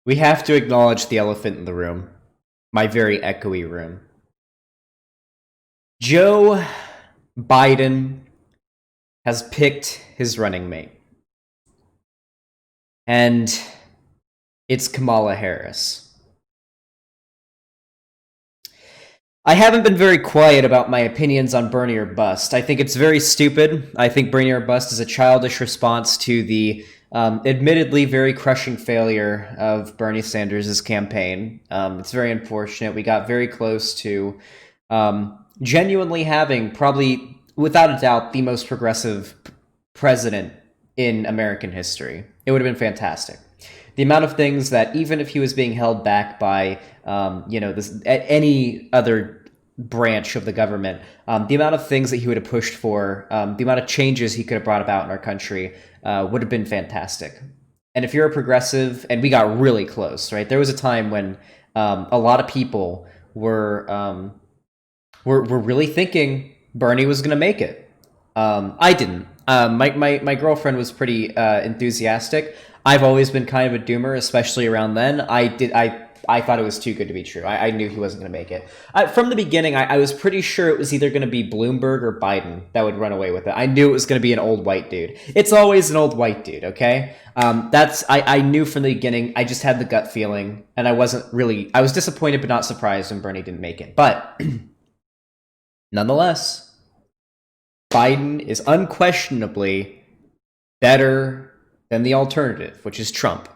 We have to acknowledge the elephant in the room. My very echoey room. Joe Biden has picked his running mate. And it's Kamala Harris. I haven't been very quiet about my opinions on Bernie or Bust. I think it's very stupid. I think Bernie or Bust is a childish response to the admittedly very crushing failure of Bernie Sanders' campaign. It's very unfortunate. We got very close to genuinely having, probably without a doubt, the most progressive president in American history. It would have been fantastic. The amount of things that, even if he was being held back by, any other branch of the government, the amount of things that he would have pushed for, the amount of changes he could have brought about in our country would have been fantastic. And if you're a progressive, and we got really close, right? There was a time when a lot of people were really thinking Bernie was going to make it. I didn't. My girlfriend was pretty enthusiastic. I've always been kind of a doomer, especially around then. I thought it was too good to be true. I knew he wasn't going to make it. From the beginning, I was pretty sure it was either going to be Bloomberg or Biden that would run away with it. I knew it was going to be an old white dude. It's always an old white dude, okay? I knew from the beginning. I just had the gut feeling, and I was disappointed but not surprised when Bernie didn't make it. But nonetheless, Biden is unquestionably better than the alternative, which is Trump.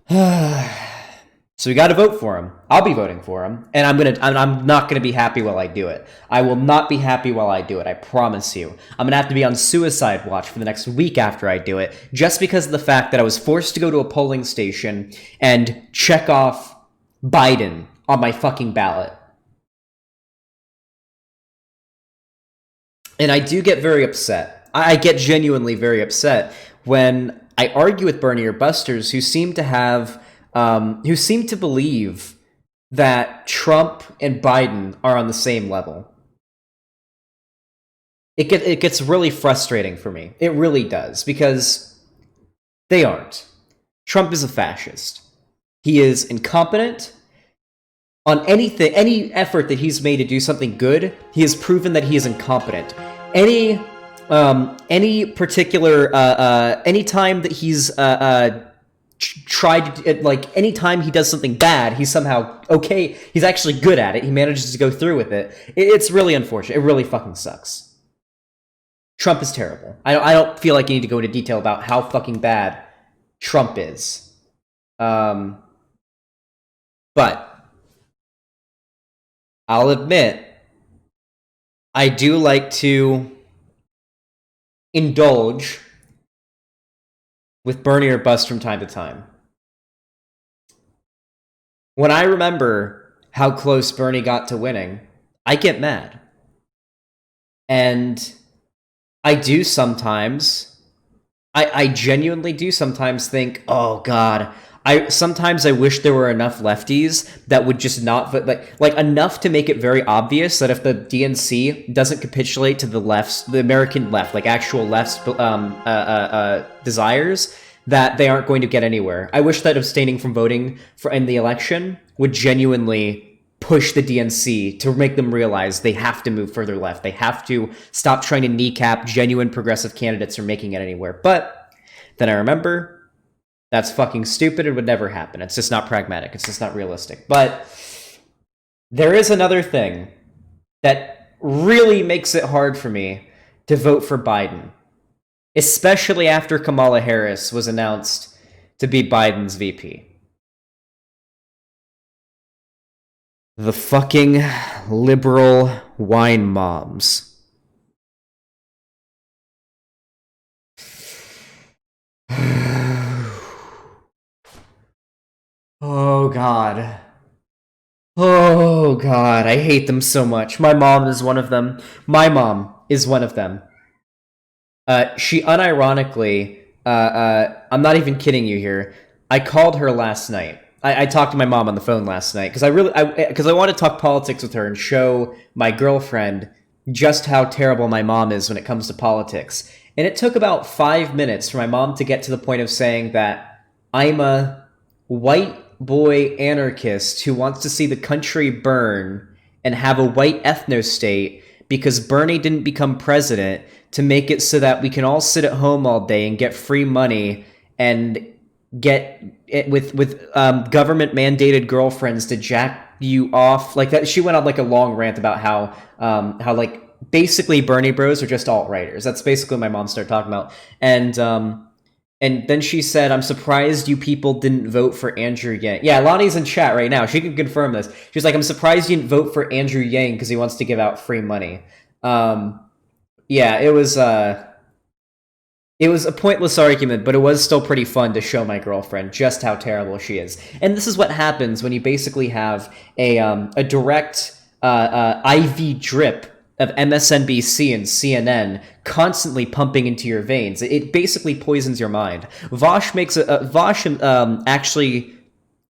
So we got to vote for him. I'll be voting for him, and I'm not gonna be happy while I do it. I will not be happy while I do it. I promise you. I'm gonna have to be on suicide watch for the next week after I do it, just because of the fact that I was forced to go to a polling station and check off Biden on my fucking ballot. And I do get very upset. I get genuinely very upset when I argue with Bernie or Busters who seem to believe that Trump and Biden are on the same level. It gets really frustrating for me. It really does, because they aren't. Trump is a fascist. He is incompetent. On any effort that he's made to do something good, he has proven that he is incompetent. Any particular anytime that he's tried to, anytime he does something bad, he's somehow okay. He's actually good at it. He manages to go through with it. It's really unfortunate. It really fucking sucks. Trump is terrible. I don't feel like you need to go into detail about how fucking bad Trump is. But I'll admit, I do like to indulge with Bernie or Bust from time to time. When I remember how close Bernie got to winning, I get mad. And I do sometimes, I genuinely do sometimes think, oh God, sometimes I wish there were enough lefties that would just not like enough to make it very obvious that if the DNC doesn't capitulate to the American left, like actual left's desires, that they aren't going to get anywhere. I wish that abstaining from voting in the election would genuinely push the DNC to make them realize they have to move further left. They have to stop trying to kneecap genuine progressive candidates from making it anywhere. But then I remember, that's fucking stupid and would never happen. It's just not pragmatic. It's just not realistic. But there is another thing that really makes it hard for me to vote for Biden, especially after Kamala Harris was announced to be Biden's VP. The fucking liberal wine moms. Oh God. Oh God, I hate them so much. My mom is one of them. My mom is one of them. She unironically, I'm not even kidding you here. I called her last night. I talked to my mom on the phone last night because I want to talk politics with her and show my girlfriend just how terrible my mom is when it comes to politics. And it took about 5 minutes for my mom to get to the point of saying that I'm a white boy anarchist who wants to see the country burn and have a white ethno-state because Bernie didn't become president to make it so that we can all sit at home all day and get free money and get it with government mandated girlfriends to jack you off like that. She went on like a long rant about how like basically Bernie bros are just alt-righters. That's basically what my mom started talking about. And then she said, I'm surprised you people didn't vote for Andrew Yang. Yeah, Lonnie's in chat right now. She can confirm this. She's like, I'm surprised you didn't vote for Andrew Yang because he wants to give out free money. Yeah, it was a pointless argument, but it was still pretty fun to show my girlfriend just how terrible she is. And this is what happens when you basically have a direct IV drip of MSNBC and CNN constantly pumping into your veins. It basically poisons your mind. Vosh actually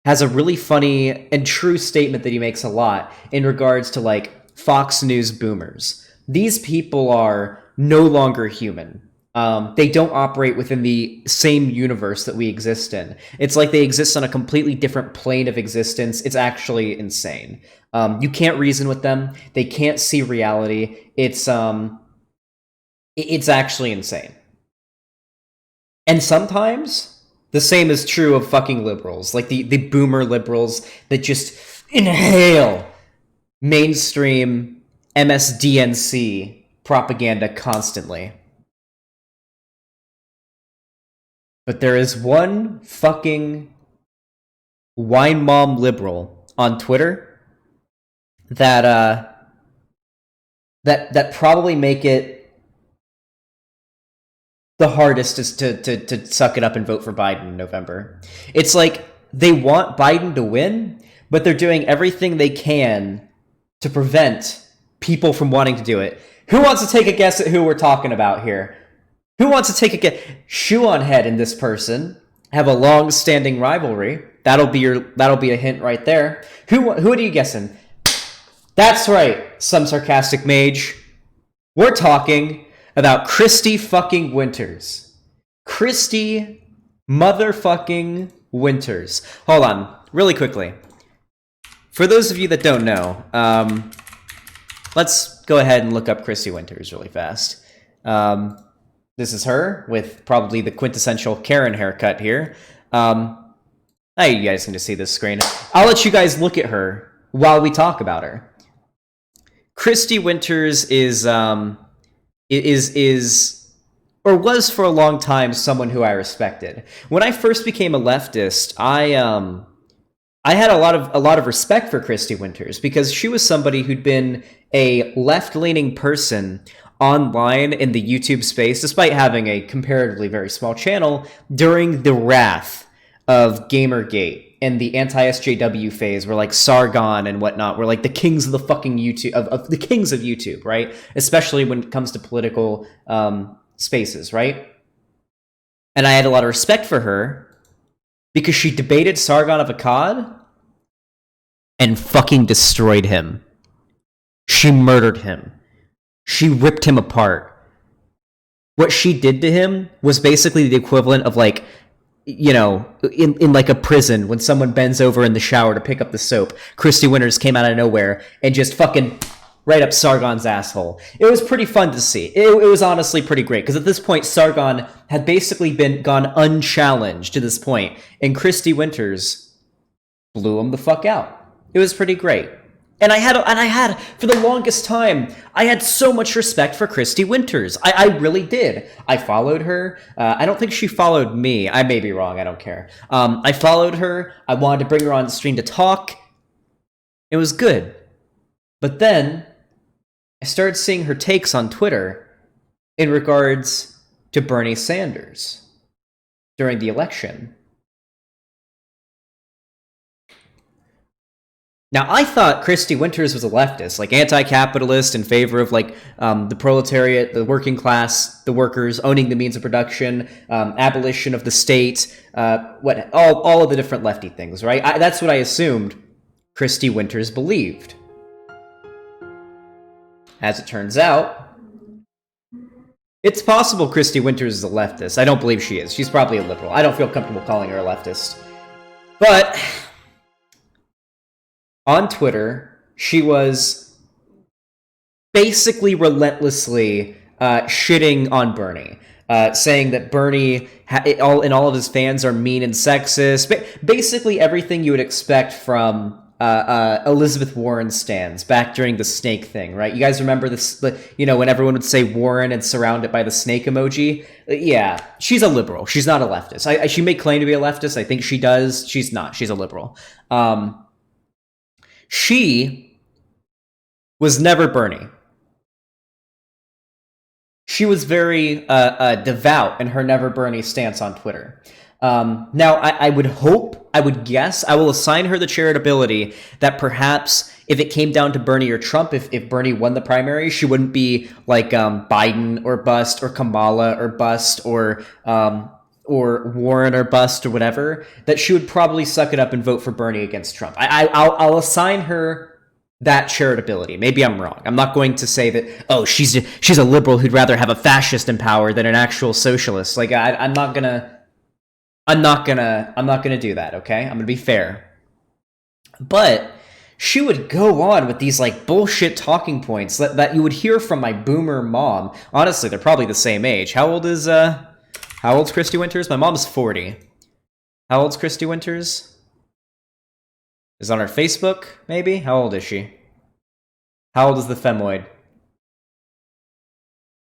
has a really funny and true statement that he makes a lot in regards to like Fox News boomers. These people are no longer human. They don't operate within the same universe that we exist in. It's like they exist on a completely different plane of existence. It's actually insane. You can't reason with them. They can't see reality. It's actually insane. And sometimes the same is true of fucking liberals, like the boomer liberals that just inhale mainstream MSDNC propaganda constantly. But there is one fucking wine mom liberal on Twitter that probably make it the hardest is to suck it up and vote for Biden in November. It's like they want Biden to win, but they're doing everything they can to prevent people from wanting to do it. Who wants to take a guess at who we're talking about here? Who wants to take a guess? Shoe on Head and this person have a long-standing rivalry. That'll be a hint right there. Who are you guessing? That's right, some sarcastic mage. We're talking about Christy fucking Winters. Christy motherfucking Winters. Hold on, really quickly. For those of you that don't know, let's go ahead and look up Christy Winters really fast. This is her with probably the quintessential Karen haircut here. Now you guys can just see this screen. I'll let you guys look at her while we talk about her. Christy Winters is or was for a long time someone who I respected. When I first became a leftist, I had a lot of respect for Christy Winters because she was somebody who'd been a left-leaning person online in the YouTube space, despite having a comparatively very small channel, during the wrath of Gamergate and the anti-SJW phase, where like Sargon and whatnot were like the kings of the fucking YouTube, of the kings of YouTube, right? Especially when it comes to political spaces, right? And I had a lot of respect for her because she debated Sargon of Akkad and fucking destroyed him. She murdered him. She ripped him apart. What she did to him was basically the equivalent of like, you know, in like a prison when someone bends over in the shower to pick up the soap. Christy Winters came out of nowhere and just fucking right up Sargon's asshole. It was pretty fun to see. It was honestly pretty great because at this point Sargon had basically gone unchallenged to this point, and Christy Winters blew him the fuck out. It was pretty great. And I had, for the longest time, I had so much respect for Christy Winters. I really did. I followed her. I don't think she followed me. I may be wrong. I don't care. I followed her. I wanted to bring her on the stream to talk. It was good. But then I started seeing her takes on Twitter in regards to Bernie Sanders during the election. Now, I thought Christy Winters was a leftist, like anti-capitalist in favor of like the proletariat, the working class, the workers owning the means of production, abolition of the state, all of the different lefty things, right? That's what I assumed Christy Winters believed. As it turns out, It's possible Christy Winters is a leftist. I don't believe she is. She's probably a liberal. I don't feel comfortable calling her a leftist. But on Twitter, she was basically relentlessly shitting on Bernie. Saying that Bernie and all of his fans are mean and sexist. Basically everything you would expect from Elizabeth Warren stands back during the snake thing, right? You guys remember this, when everyone would say Warren and surround it by the snake emoji? Yeah, she's a liberal. She's not a leftist. She may claim to be a leftist. I think she does. She's not. She's a liberal. She was never Bernie. She was very devout in her never Bernie stance on Twitter. Now, I would guess, I will assign her the charitability that perhaps if it came down to Bernie or Trump, if Bernie won the primary, she wouldn't be like Biden or bust, or Kamala or bust, or Warren or bust, or whatever, that she would probably suck it up and vote for Bernie against Trump. I'll assign her that charitability. Maybe I'm wrong. I'm not going to say that, oh, she's a liberal who'd rather have a fascist in power than an actual socialist. Like, I'm not gonna do that, okay? I'm gonna be fair. But she would go on with these like bullshit talking points that you would hear from my boomer mom. Honestly, they're probably the same age. How old's Christy Winters? My mom's 40. How old's Christy Winters? Is on her Facebook, maybe? How old is she? How old is the femoid?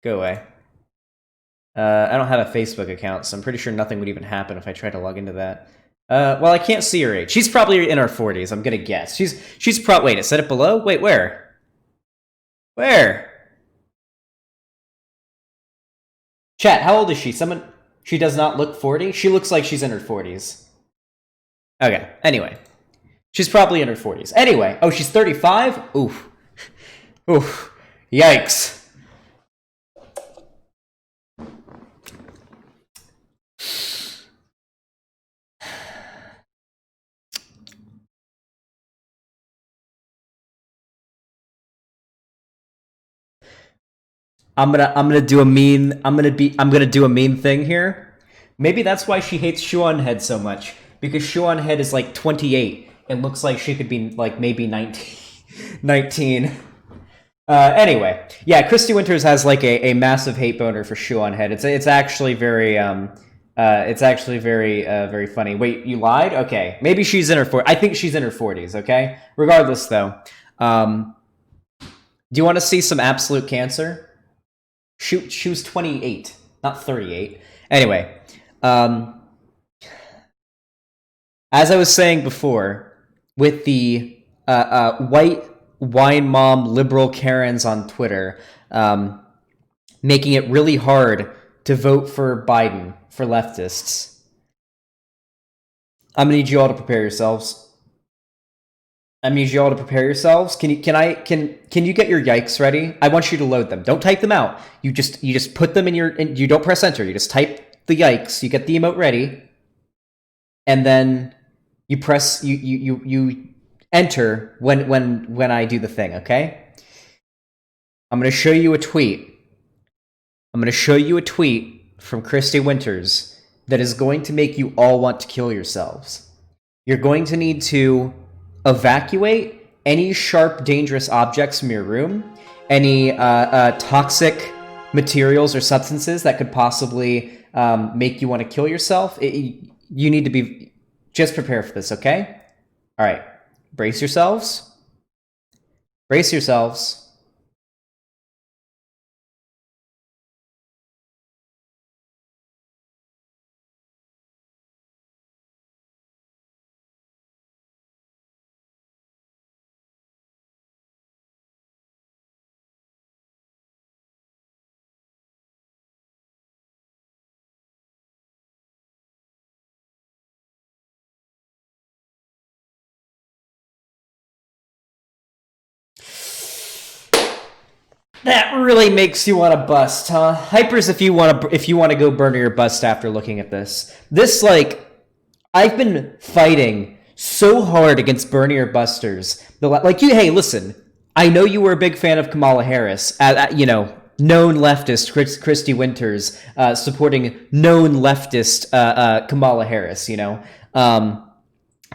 Go away. I don't have a Facebook account, so I'm pretty sure nothing would even happen if I tried to log into that. Well, I can't see her age. She's probably in her 40s, I'm gonna guess. She's probably... Wait, it said it below? Wait, where? Where? Chat, how old is she? She does not look 40? She looks like she's in her 40s. Okay, anyway. She's probably in her 40s. Anyway, oh, she's 35? Oof. Oof. Yikes. I'm gonna do a mean thing here. Maybe that's why she hates Shuan Head so much, because Shuan Head is like 28 and looks like she could be like maybe 19. Anyway, yeah, Christy Winters has like a massive hate boner for Shuan Head. It's actually very very funny. Wait, you lied? Okay, maybe she's in her 40s. I think she's in her 40s. Okay, regardless though, do you want to see some absolute cancer? She was 28, not 38. Anyway, as I was saying before, with the white wine mom liberal Karens on Twitter, making it really hard to vote for Biden for leftists, I'm gonna need you all to prepare yourselves. Can you get your yikes ready? I want you to load them. Don't type them out. You just put them in you don't press enter. You just type the yikes. You get the emote ready, and then you press you enter when I do the thing. Okay. I'm gonna show you a tweet. From Christy Winters that is going to make you all want to kill yourselves. You're going to need to evacuate any sharp, dangerous objects from your room, any toxic materials or substances that could possibly make you want to kill yourself. You need to be... Just prepare for this, okay? All right. Brace yourselves. Brace yourselves. That really makes you want to bust, huh? Hypers, if you want to go Bernie or bust after looking at this. This, like, I've been fighting so hard against Bernie or busters. Hey, listen, I know you were a big fan of Kamala Harris, known leftist Christy Winters supporting known leftist Kamala Harris,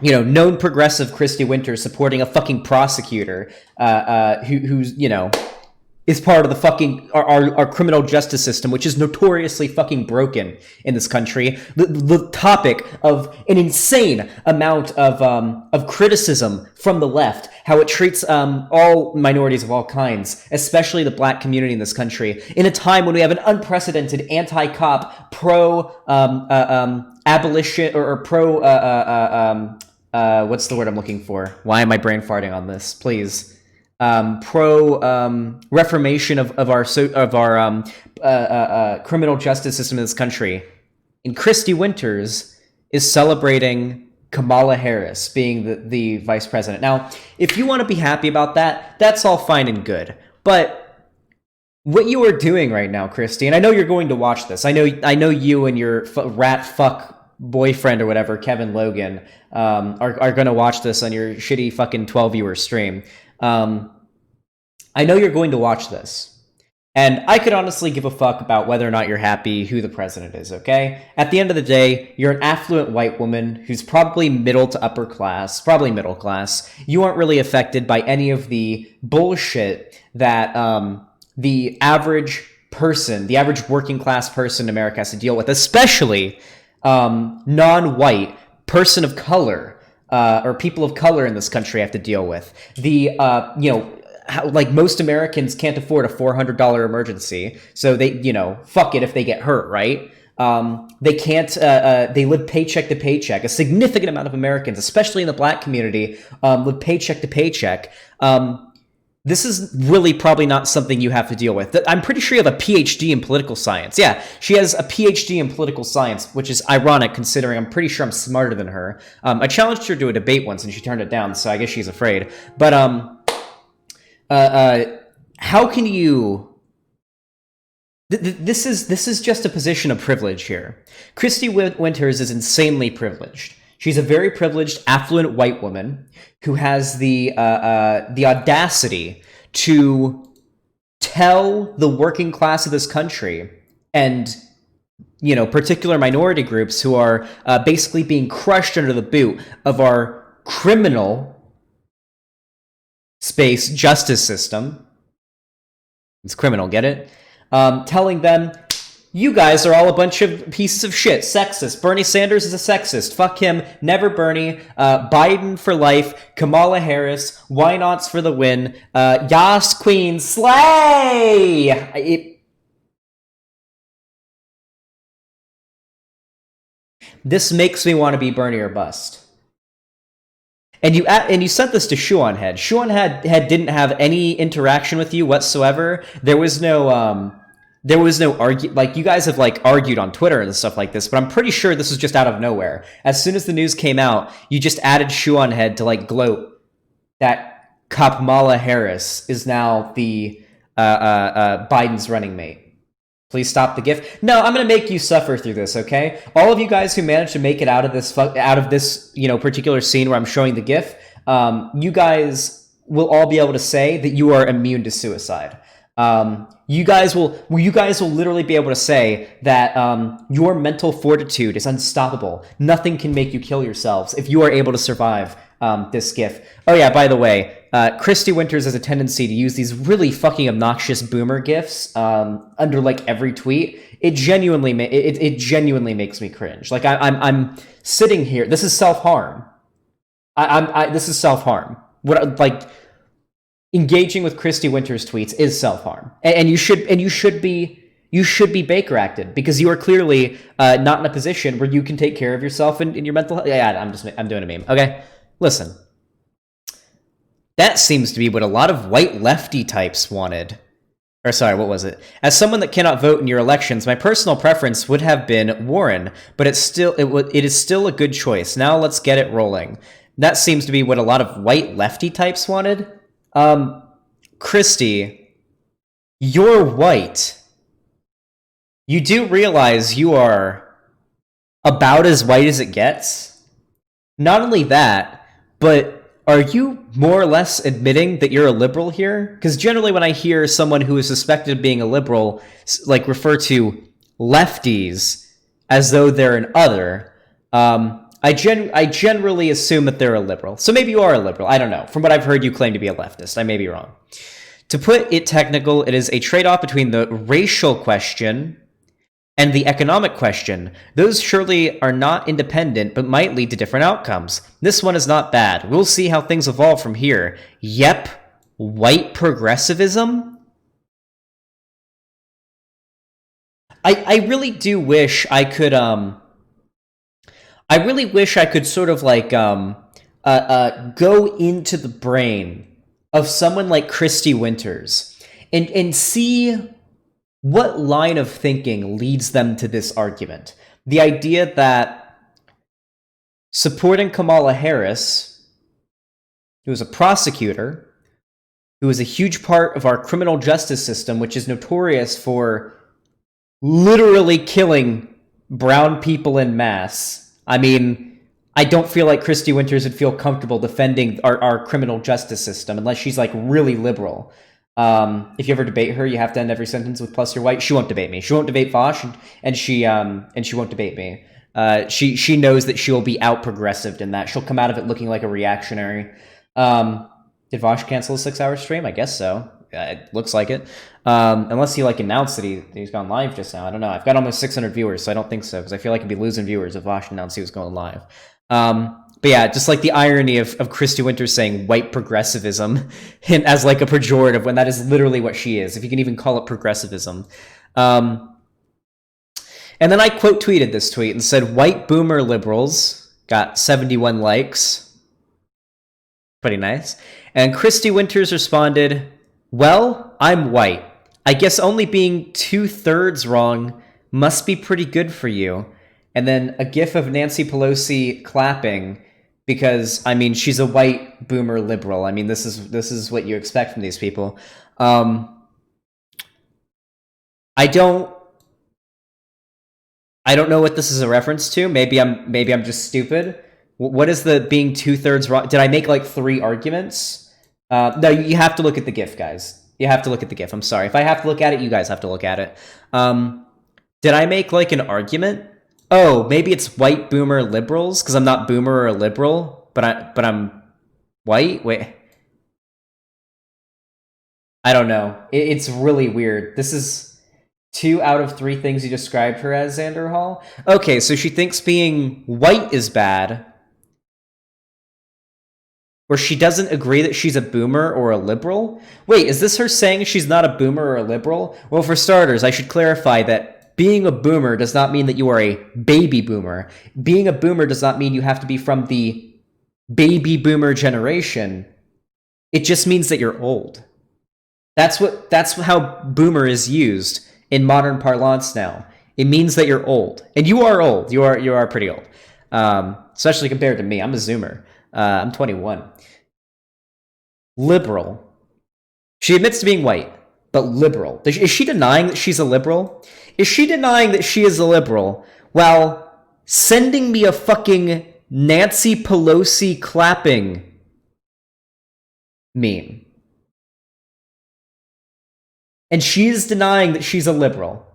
known progressive Christy Winters supporting a fucking prosecutor who's, is part of the fucking our criminal justice system, which is notoriously fucking broken in this country. The topic of an insane amount of criticism from the left, how it treats all minorities of all kinds, especially the black community in this country, in a time when we have an unprecedented anti-cop, pro abolition or pro what's the word I'm looking for? Why am I brain farting on this? Please. Pro reformation of our criminal justice system in this country, and Christy Winters is celebrating Kamala Harris being the vice president. Now, if you want to be happy about that, that's all fine and good. But what you are doing right now, Christy, and I know you're going to watch this. I know you and your rat fuck boyfriend or whatever, Kevin Logan, are going to watch this on your shitty fucking 12-viewer stream. I know you're going to watch this, and I could honestly give a fuck about whether or not you're happy who the president is, okay? At the end of the day, you're an affluent white woman who's probably middle to upper class, probably middle class. You aren't really affected by any of the bullshit that the average person, the average working class person in America has to deal with, especially non-white, person of color, or people of color in this country have to deal with. Like most Americans can't afford a $400 emergency, so they, fuck it if they get hurt, right? They can't, they live paycheck to paycheck. A significant amount of Americans, especially in the black community, live paycheck to paycheck. This is really probably not something you have to deal with. I'm pretty sure you have a PhD in political science. Yeah, she has a PhD in political science, which is ironic considering I'm pretty sure I'm smarter than her. I challenged her to a debate once and she turned it down, so I guess she's afraid. But, how can you... This is just a position of privilege here. Christy Winters is insanely privileged. She's a very privileged, affluent white woman who has the audacity to tell the working class of this country and, particular minority groups who are basically being crushed under the boot of our criminal space justice system. It's criminal, get it? Telling them, you guys are all a bunch of pieces of shit, sexist. Bernie Sanders is a sexist. Fuck him. Never Bernie. Biden for life. Kamala Harris. Why nots for the win. Yas Queen. Slay! This makes me want to be Bernie or bust. And you sent this to Shuonhead. Shuonhead didn't have any interaction with you whatsoever. There was no argue. Like, you guys have argued on Twitter and stuff like this, but I'm pretty sure this was just out of nowhere. As soon as the news came out, you just added Shuonhead to gloat that Kamala Harris is now the Biden's running mate. Please stop the GIF. No, I'm going to make you suffer through this, okay? All of you guys who managed to make it out of this particular scene where I'm showing the GIF, you guys will all be able to say that you are immune to suicide. You guys will literally be able to say that your mental fortitude is unstoppable. Nothing can make you kill yourselves if you are able to survive this GIF. Oh yeah, by the way, Christy Winters has a tendency to use these really fucking obnoxious boomer GIFs under every tweet. It genuinely makes me cringe. I'm sitting here. This is self-harm. This is self-harm. Engaging with Christy Winters tweets is self-harm, and you should be Baker acted, because you are clearly not in a position where you can take care of yourself and your mental health. Yeah, I'm doing a meme. Okay, listen. That seems to be what a lot of white lefty types wanted. Or sorry, what was it? As someone that cannot vote in your elections, my personal preference would have been Warren, but it is still a good choice. Now let's get it rolling. That seems to be what a lot of white lefty types wanted. Christy, you're white. You do realize you are about as white as it gets? Not only that, but are you more or less admitting that you're a liberal here? Because generally when I hear someone who is suspected of being a liberal, like, refer to lefties as though they're an other, I generally assume that they're a liberal. So maybe you are a liberal. I don't know. From what I've heard, you claim to be a leftist. I may be wrong. To put it technical, it is a trade-off between the racial question and the economic question. Those surely are not independent, but might lead to different outcomes. This one is not bad. We'll see how things evolve from here. Yep, white progressivism? I really do wish I could, I really wish I could sort of like, go into the brain of someone like Christy Winters and see what line of thinking leads them to this argument. The idea that supporting Kamala Harris, who is a prosecutor, who is a huge part of our criminal justice system, which is notorious for literally killing brown people en masse. I mean, I don't feel like Christy Winters would feel comfortable defending our criminal justice system unless she's like really liberal. If you ever debate her, you have to end every sentence with "plus you're white." She won't debate me. She won't debate Vosh, and she won't debate me. She knows that she will be out progressive in that. She'll come out of it looking like a reactionary. Did Vosh cancel a 6-hour stream? I guess so. It looks like it. Unless he like announced that he's gone live just now. I don't know. I've got almost 600 viewers, so I don't think so, because I feel like I'd be losing viewers if Vosh announced he was going live. But yeah, just like the irony of Christy Winters saying white progressivism as like a pejorative when that is literally what she is, if you can even call it progressivism. And then I quote tweeted this tweet and said, "White boomer liberals," got 71 likes. Pretty nice. And Christy Winters responded, "Well, I'm white. I guess only being 2/3 wrong must be pretty good for you." And then a gif of Nancy Pelosi clapping, because, I mean, she's a white boomer liberal. I mean, this is what you expect from these people. I don't know what this is a reference to. Maybe I'm just stupid. What is the being 2/3 wrong? Did I make like 3 arguments? No, you have to look at the GIF, guys. You have to look at the GIF. I'm sorry. If I have to look at it, you guys have to look at it. Did I make like an argument? Oh, maybe it's white boomer liberals because I'm not boomer or liberal, but I'm white. Wait, I don't know. It's really weird. This is 2 out of 3 things you described her as, Xander Hall. Okay, so she thinks being white is bad, or she doesn't agree that she's a boomer or a liberal. Wait, is this her saying she's not a boomer or a liberal? Well, for starters, I should clarify that being a boomer does not mean that you are a baby boomer. Being a boomer does not mean you have to be from the baby boomer generation. It just means that you're old. That's how boomer is used in modern parlance now. It means that you're old. And you are old. You are pretty old. Especially compared to me. I'm a Zoomer. I'm 21. Liberal. She admits to being white, but liberal. Is she denying that she's a liberal? Is she denying that she is a liberal while sending me a fucking Nancy Pelosi clapping meme? And she is denying that she's a liberal.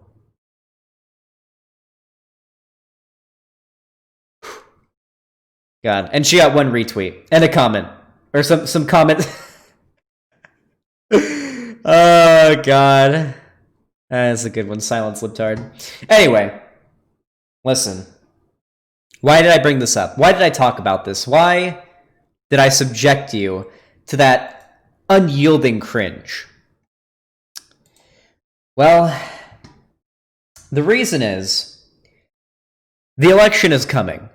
God. And she got 1 retweet and a comment. Or some comment. Oh, God. That's a good one. Silence, libtard. Anyway, listen. Why did I bring this up? Why did I talk about this? Why did I subject you to that unyielding cringe? Well, the reason is the election is coming.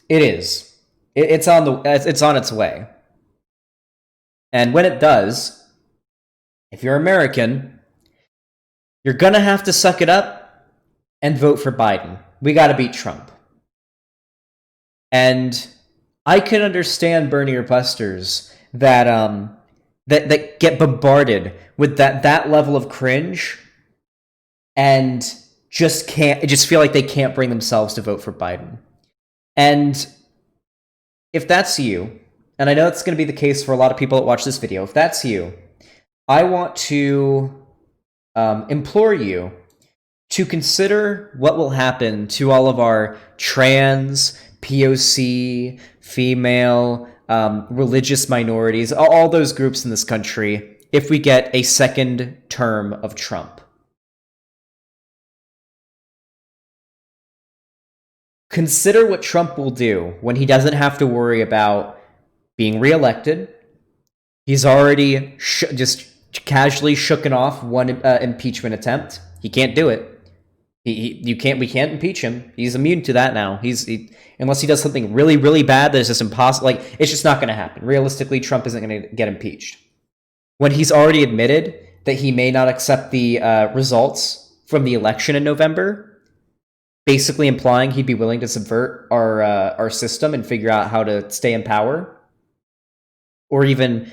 It is. It's on its way. And when it does, if you're American, you're going to have to suck it up and vote for Biden. We got to beat Trump. And I can understand Bernie Busters that get bombarded with that level of cringe and just feel like they can't bring themselves to vote for Biden. And if that's you, and I know it's going to be the case for a lot of people that watch this video, if that's you, I want to implore you to consider what will happen to all of our trans, POC, female, religious minorities, all those groups in this country, if we get a second term of Trump. Consider what Trump will do when he doesn't have to worry about being reelected. He's already just casually shooken off one impeachment attempt. He can't do it. We can't impeach him. He's immune to that now. Unless he does something really, really bad that is just impossible. Like, it's just not going to happen. Realistically, Trump isn't going to get impeached. When he's already admitted that he may not accept the results from the election in November, basically implying he'd be willing to subvert our system and figure out how to stay in power, or even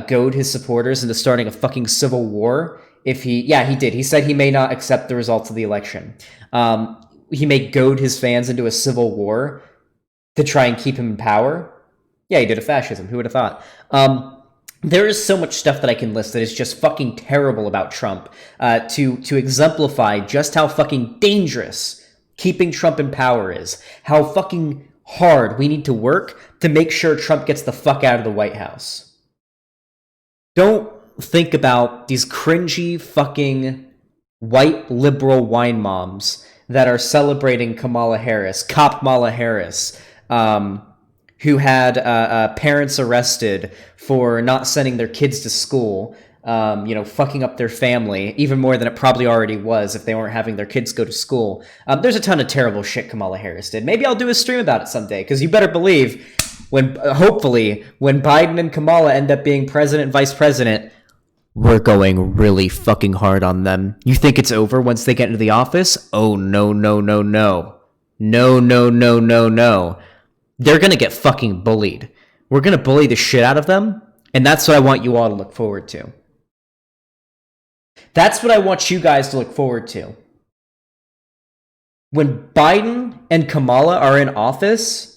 goad his supporters into starting a fucking civil war. He did. He said he may not accept the results of the election. He may goad his fans into a civil war to try and keep him in power. Yeah, he did a fascism. Who would have thought? There is so much stuff that I can list that is just fucking terrible about Trump to exemplify just how fucking dangerous keeping Trump in power is. How fucking hard we need to work to make sure Trump gets the fuck out of the White House. Don't think about these cringy fucking white liberal wine moms that are celebrating Kamala Harris, who had parents arrested for not sending their kids to school, fucking up their family, even more than it probably already was if they weren't having their kids go to school. There's a ton of terrible shit Kamala Harris did. Maybe I'll do a stream about it someday, because you better believe hopefully, when Biden and Kamala end up being president and vice president, we're going really fucking hard on them. You think it's over once they get into the office? Oh, no, no, no, no. No, no, no, no, no. They're gonna get fucking bullied. We're gonna bully the shit out of them, and that's what I want you all to look forward to. That's what I want you guys to look forward to. When Biden and Kamala are in office,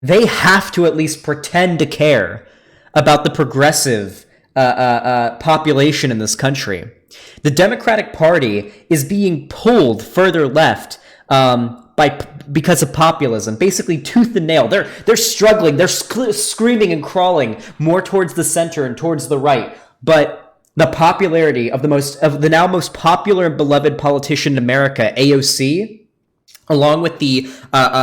they have to at least pretend to care about the progressive population in this country. The Democratic Party is being pulled further left because of populism, basically tooth and nail. They're struggling. They're screaming and crawling more towards the center and towards the right. But the popularity of the now most popular and beloved politician in America, AOC, along with the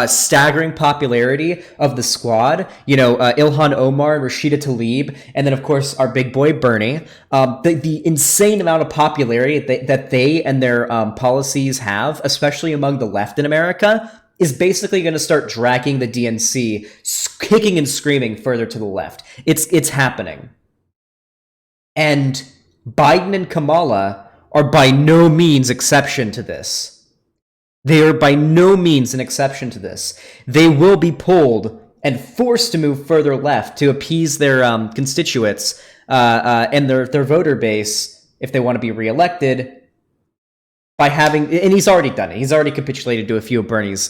staggering popularity of the squad, Ilhan Omar and Rashida Tlaib, and then, of course, our big boy Bernie, the insane amount of popularity that they and their policies have, especially among the left in America, is basically going to start dragging the DNC, kicking and screaming further to the left. It's happening. And Biden and Kamala are by no means exception to this. They are by no means an exception to this. They will be pulled and forced to move further left to appease their constituents and their voter base if they want to be reelected by having... And he's already done it. He's already capitulated to a few of Bernie's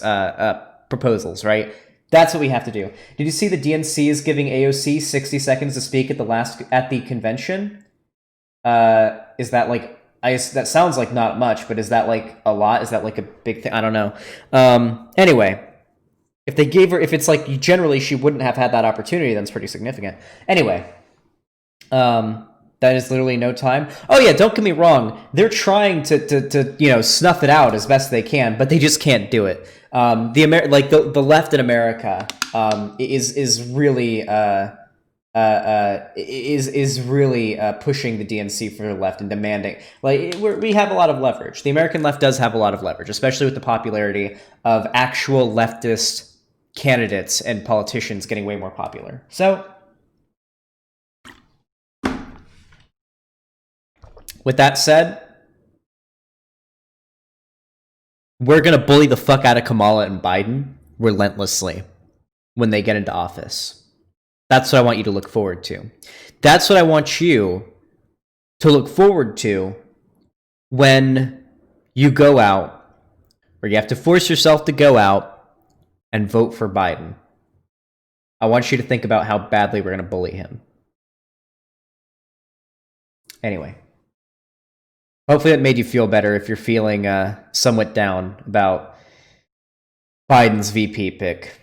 proposals, right? That's what we have to do. Did you see the DNC is giving AOC 60 seconds to speak at the convention? Is that like... that sounds like not much, but is that like a lot? Is that like a big thing? I don't know. Anyway, if it's like generally she wouldn't have had that opportunity, then it's pretty significant. Anyway, that is literally no time. Oh yeah, don't get me wrong. They're trying to snuff it out as best they can, but they just can't do it. The left in America is really pushing the DNC for the left and demanding, we have a lot of leverage. The American left does have a lot of leverage, especially with the popularity of actual leftist candidates and politicians getting way more popular. So, with that said, we're going to bully the fuck out of Kamala and Biden relentlessly when they get into office. That's what I want you to look forward to. That's what I want you to look forward to when you go out, or you have to force yourself to go out and vote for Biden. I want you to think about how badly we're going to bully him. Anyway, hopefully that made you feel better if you're feeling somewhat down about Biden's VP pick.